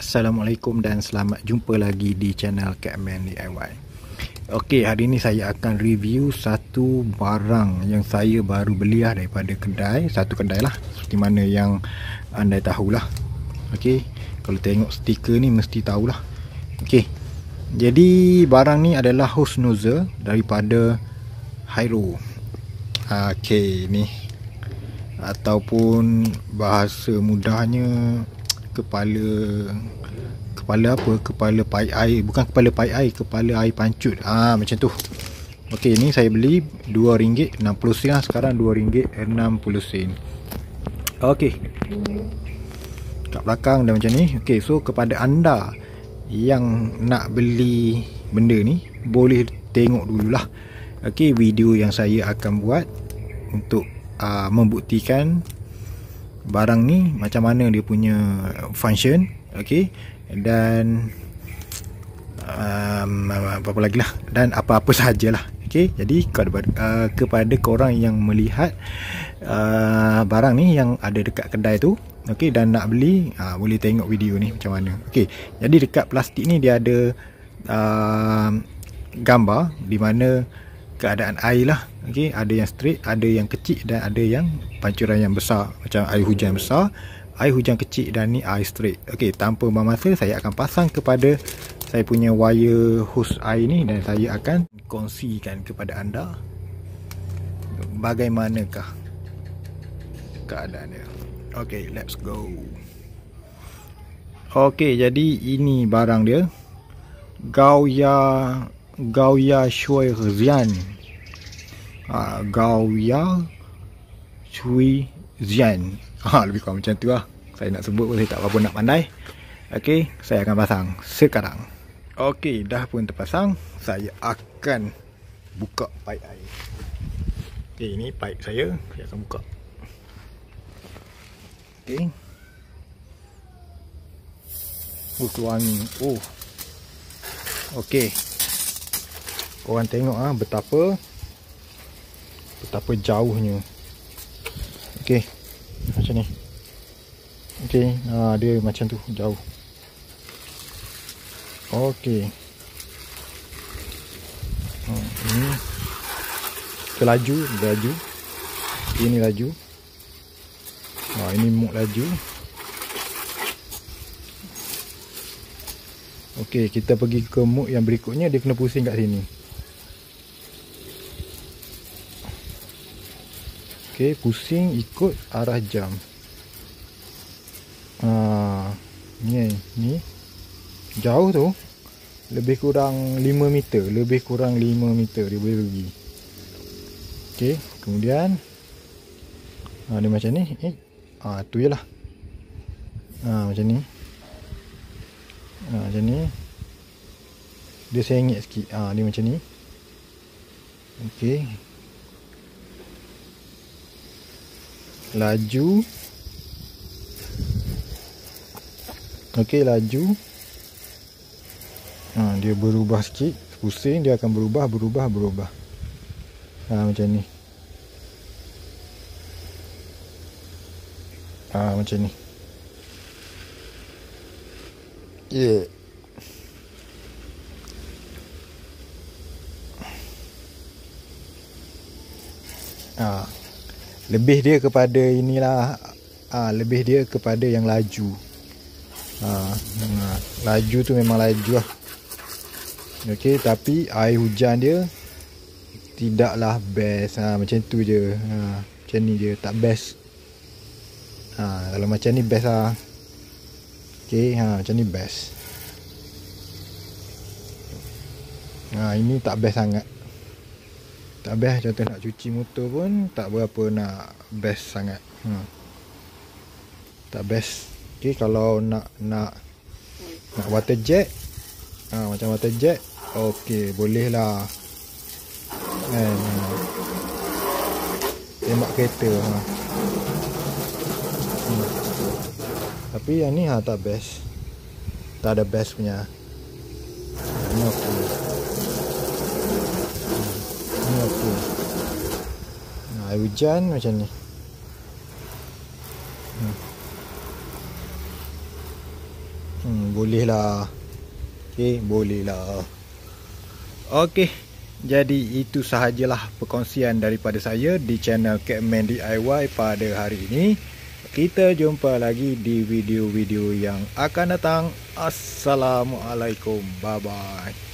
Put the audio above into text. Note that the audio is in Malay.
Assalamualaikum dan selamat jumpa lagi di channel Catman DIY. Okey, hari ni saya akan review satu barang yang saya baru beli daripada kedai, satu kedai lah, seperti mana yang anda tahulah. Okey, kalau tengok stiker ni mesti tahulah. Okey, jadi barang ni adalah hose nozzle daripada Hyro. Okey, ni ataupun bahasa mudahnya kepala pai air, bukan kepala pai air, kepala air pancut, macam tu. Okey, ni saya beli RM2.60 lah, sekarang RM2.60. Okey, kat belakang dah macam ni. Okey, so kepada anda yang nak beli benda ni, boleh tengok dululah video yang saya akan buat untuk membuktikan barang ni macam mana dia punya function. Okey, dan apa lagi lah, dan apa-apa sajalah. Okey, jadi kepada korang yang melihat barang ni yang ada dekat kedai tu, okey, dan nak beli, boleh tengok video ni macam mana. Okey, jadi dekat plastik ni dia ada gambar di mana keadaan air lah. Okey, ada yang straight, ada yang kecil, dan ada yang pancuran yang besar, macam air hujan besar, air hujan kecil, dan ni air straight. Okey, tanpa buang masa, saya akan pasang kepada saya punya wire hose air ni, dan saya akan kongsikan kepada anda bagaimanakah keadaannya. Okey, let's go. Okey, jadi ini barang dia, Gaoya Shui Zian. Gaoya Shui Zian. Lebih kurang macam tu lah. Saya nak sebut pun saya tak apa nak pandai. Okey, saya akan pasang sekarang. Okey, dah pun terpasang. Saya akan buka paip air. Okey, ini paip saya akan buka. Okey. Keluar ni. Okey. Korang tengok betapa jauhnya. Okey, macam ni. Okey, dia macam tu, jauh. Okey. Ini laju. Ini laju. Ini muk laju. Okey, kita pergi ke muk yang berikutnya, dia kena pusing kat sini. Okey, pusing ikut arah jam. Ni jauh tu, lebih kurang 5 meter, dia boleh pergi. Okey, kemudian dia macam ni. Tu je lah. Macam ni. Macam ni. Dia sengit sikit. Dia macam ni. Okey. Laju. Okey, laju. Dia berubah sikit. Pusing, dia akan berubah. Macam ni. Macam ni. Yeah. Lebih dia kepada inilah. Lebih dia kepada yang laju. Laju tu memang laju lah. Okey, tapi air hujan dia tidaklah best. Macam tu je. Macam ni je, tak best. Kalau macam ni best lah. Okey, macam ni best. Ini tak best sangat. Tak best. Contoh nak cuci motor pun tak berapa nak best sangat. Tak best. Okey, kalau nak water jet, macam water jet, okey, boleh lah. Tembak kereta. Tapi yang ni tak best. Tak ada best punya. Ini okey. Ini okey. Air hujan macam ni. boleh lah. Okay, boleh lah. Okay, jadi itu sahajalah perkongsian daripada saya di channel Catman DIY pada hari ini. Kita jumpa lagi di video-video yang akan datang. Assalamualaikum. Bye-bye.